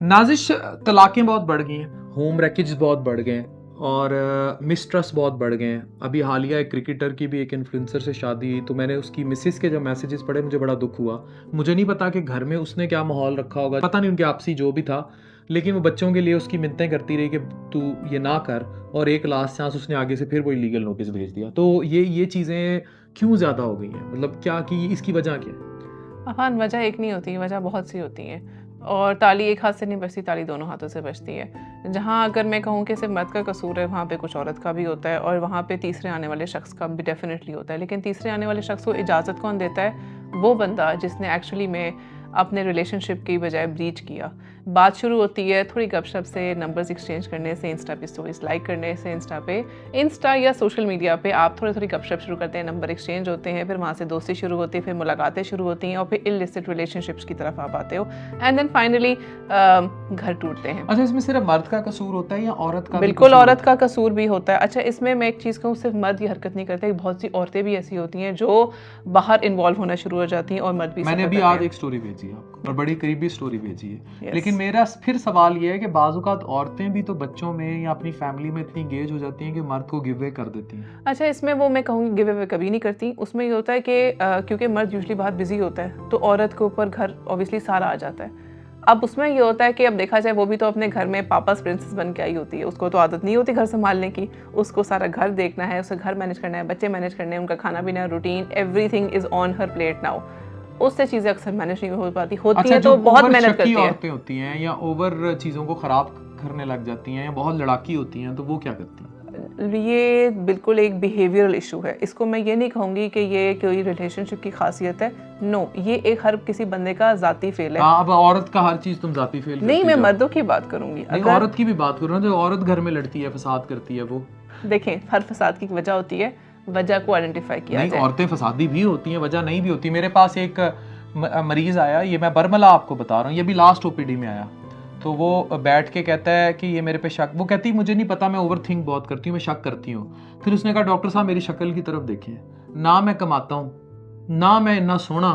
नाजिश तलाक़ें बहुत बढ़ गई हैं, होम रैकेज बहुत बढ़ गए हैं और मिसट्रस्ट बहुत बढ़ गए हैं। अभी हालिया एक क्रिकेटर की भी एक इन्फ्लुएंसर से शादी हुई, तो मैंने उसकी मिसेस के जब मैसेजेस पढ़े मुझे बड़ा दुख हुआ। मुझे नहीं पता कि घर में उसने क्या माहौल रखा होगा, पता नहीं उनके आपसी जो भी था, लेकिन वो बच्चों के लिए उसकी मिन्नतें करती रही कि तू ये ना कर, और एक लास्ट चांस उसने आगे से फिर वो इलीगल नोटिस भेज दिया। तो ये चीज़ें क्यों ज़्यादा हो गई हैं, मतलब क्या कि इसकी वजह क्या है? हाँ, वजह एक नहीं होती, वजह बहुत सी होती हैं और ताली एक हाथ से नहीं बजती, ताली दोनों हाथों से बजती है। जहाँ अगर मैं कहूँ कि सिर्फ मर्द का कसूर है, वहाँ पे कुछ औरत का भी होता है और वहाँ पे तीसरे आने वाले शख्स का भी डेफिनेटली होता है। लेकिन तीसरे आने वाले शख्स को इजाज़त कौन देता है? वो बंदा जिसने एक्चुअली में अपने रिलेशनशिप की बजाय ब्रीच किया। बात शुरू होती है थोड़ी गपशप से, नंबर्स एक्सचेंज करने से, इंस्टा पे स्टोरीज लाइक करने से, इंस्टा या सोशल मीडिया पे आप थोड़ी गपशप शुरू करते हैं, नंबर एक्सचेंज होते हैं, फिर वहाँ से दोस्ती शुरू होती है, फिर मुलाकातें शुरू होती हैं और फिर इलिसिट रिलेशनशिप्स की तरफ आप आते हो एंड देन फाइनली घर टूटते हैं। अच्छा, इसमें सिर्फ मर्द का कसूर होता है या औरत का भी बिल्कुल कसूर औरत होता का कसूर भी होता है। अच्छा, इसमें मैं एक चीज़ कहूँ, सिर्फ मर्द ये हरकत नहीं करते, बहुत सी औरतें भी ऐसी होती हैं जो बाहर इन्वॉल्व होना शुरू हो जाती हैं और मर्द भी मैंने सफ़र अभी करते आज हैं। एक स्टोरी भेजी है आपको और बड़ी करीबी स्टोरी भेजी है। Yes. लेकिन मेरा फिर सवाल ये है कि बाज़-औक़ात औरतें भी तो बच्चों में या अपनी फैमिली में इतनी एंगेज हो जाती हैं कि मर्द को गिव वे कर देती हैं। अच्छा, इसमें वो मैं कहूँगी गिव अवे कभी नहीं करती। उसमें ये होता है कि क्योंकि मर्द यूजुअली बहुत बिजी होता है तो औरत के ऊपर घर ऑब्वियसली सारा आ जाता है। अब उसमें ये होता है कि अब देखा जाए वो भी तो अपने घर में पापास प्रिंसेस बन के आई होती है, उसको तो आदत नहीं होती घर संभालने की। उसको सारा घर देखना है, उसे घर मैनेज करना है, बच्चे मैनेज करने हैं, उनका खाना पीना, routine, everything is on her plate now. उससे चीज़ें अक्सर मैनेज नहीं हो पाती, होती अच्छा, है जो तो बहुत ओवर मेहनत शकी करती है। औरतें होती हैं या ओवर चीज़ों को ख़राब करने लग जाती हैं या बहुत लड़ाकी होती हैं, तो वो क्या करती हैं? ये बिल्कुल एक बिहेवियरल इशू है। इसको मैं ये नहीं कहूँगी कि ये कोई रिलेशनशिप की खासियत है। नो, ये एक हर किसी बंदे का ज़ाती फेल है। हाँ, अब औरत का हर चीज़ तुम ज़ाती फेल नहीं, करती मैं जाओ। मर्दों की बात करूँगी। नहीं, अगर औरत की भी बात करो ना, जो औरत घर में लड़ती है, फसाद करती है वो। देखें, हर फसाद की वजह होती है, वजह को आइडेंटिफाई किया नहीं, जाए। औरतें फसादी भी होती हैं, वजह नहीं भी होती। मेरे पास एक मरीज आया, ये मैं बरमला आपको बता रहा हूँ, ये भी लास्ट ओपीडी में आया। तो वो बैठ के कहता है कि ये मेरे पे शक, वो कहती मुझे नहीं पता, मैं ओवर थिंक बहुत करती हूँ, मैं शक करती हूँ। फिर उसने कहा डॉक्टर साहब मेरी शक्ल की तरफ देखिए, ना मैं कमाता हूँ, ना मैं इतना सोना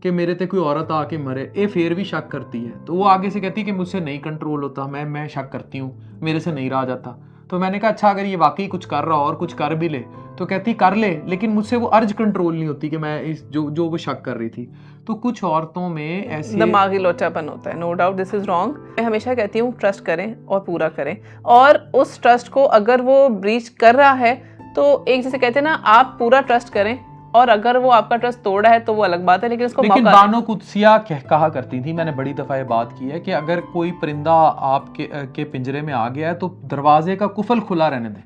कि मेरे ते कोई औरत आके मरे, ये फिर भी शक करती है। तो वो आगे से कहती है कि मुझसे नहीं कंट्रोल होता, मैं शक करती हूँ, मेरे से नहीं रहा जाता। तो मैंने कहा अच्छा, अगर ये वाकई कुछ कर रहा और कुछ कर भी ले, तो कहती कर ले, लेकिन मुझसे वो अर्ज कंट्रोल नहीं होती कि मैं इस जो वो शक कर रही थी। तो कुछ औरतों में ऐसे दिमागी लोचापन होता है, no doubt this is wrong. मैं हमेशा कहती हूँ ट्रस्ट करें और पूरा करें, और उस ट्रस्ट को अगर वो ब्रीच कर रहा है तो एक जैसे कहते हैं ना, आप पूरा ट्रस्ट करें, और अगर वो आपका ट्रस्ट तोड़ा है तो वो अलग बात है, लेकिन उसको लेकिन मौका दें। बानो कुदसिया कहा करती थी, मैंने बड़ी दफ़ा ये बात की है कि अगर कोई परिंदा आपके के पिंजरे में आ गया है तो दरवाजे का कुफल खुला रहने दें,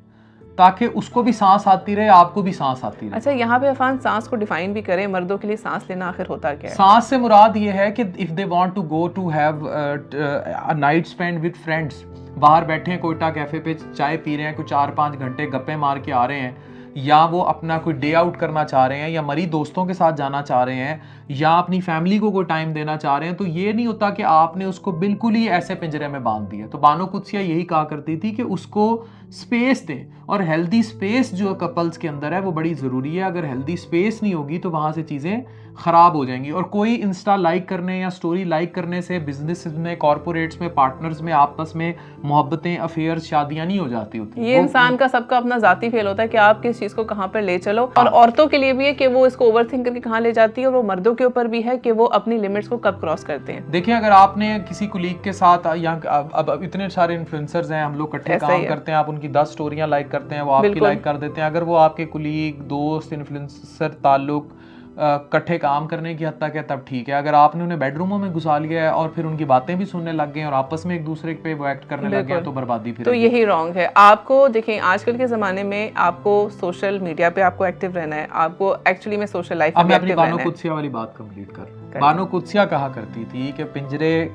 ताकि उसको भी सांस आती रहे, आपको भी सांस आती रहे। अच्छा, यहाँ पे अफान सांस को डिफाइन भी करें, मर्दों के लिए सांस लेना आखिर होता क्या है? सांस से मुराद ये है कि if they want to go to have a night spend with friends, बाहर बैठे हैं कोयटा कैफ़े पे, चाय पी रहे हैं, कुछ 4-5 घंटे गप्पे मार के आ रहे हैं, या वो अपना कोई डे आउट करना चाह रहे हैं, या मरी दोस्तों के साथ जाना चाह रहे हैं, या अपनी फैमिली को कोई टाइम देना चाह रहे हैं, तो ये नहीं होता कि आपने उसको बिल्कुल ही ऐसे पिंजरे में बांध दिया। तो बानो कुदसिया यही कहा करती थी कि उसको स्पेस दें, और हेल्दी स्पेस जो कपल्स के अंदर है वो बड़ी ज़रूरी है। अगर हेल्दी स्पेस नहीं होगी तो वहाँ से चीज़ें ख़राब हो जाएंगी। और कोई इंस्टा लाइक करने या स्टोरी लाइक करने से बिजनेस में, कॉर्पोरेट्स में, पार्टनर्स में आपस में मोहब्बतें, अफेयर्स, शादियाँ नहीं हो जाती होती। ये इंसान का सबका अपना जाती फेल होता है कि आप किस चीज़ को कहाँ पर ले चलो। और हाँ। औरतों के लिए भी है कि वो इसको ओवर थिंक करके कहाँ ले जाती है, और वो मर्दों के ऊपर भी है कि वो अपनी लिमिट्स को कब क्रॉस करते हैं। देखिए, अगर आपने किसी कुलीग के साथ, या अब इतने सारे इन्फ्लुएंसर्स हैं, हम लोग इकट्ठे ऐसा ही काम है। करते हैं, आप उनकी 10 स्टोरियां लाइक करते हैं, वो आपकी बिल्कुल। लाइक कर देते हैं। अगर वो आपके कुलीग, दोस्त, इन्फ्लुएंसर ताल्लुक इकट्ठे काम करने की हद तक है, तब ठीक है। अगर आपने उन्हें बेडरूमों में घुसा लिया है और फिर उनकी बातें भी सुनने लग गए हैं और आपस में एक दूसरे पे वो एक्ट करने लग गए हैं, तो बर्बादी फिर तो यही रॉन्ग है। आपको देखें, आजकल के ज़माने में आपको सोशल मीडिया पे आपको एक्टिव रहना है, आपको एक्चुअली में सोशल लाइफ में अब मैं अपनी एक्टिव बानो रहना है। कुदसिया वाली बात कंप्लीट कर रहा हूं। बानो कुदसिया कहा करती थी कि पिंजरे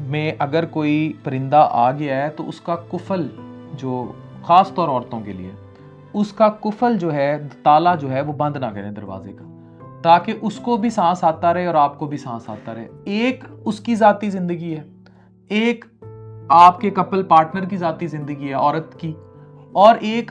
में अगर कोई परिंदा आ गया है तो उसका कुफल, जो खास तौर औरतों के लिए, उसका कुफल जो है, ताला जो है, वो बंद ना करें दरवाजे का, ताकि उसको भी सांस आता रहे और आपको भी सांस आता रहे। एक उसकी ज़ाती ज़िंदगी है, एक आपके कपल पार्टनर की ज़ाती ज़िंदगी है औरत की, और एक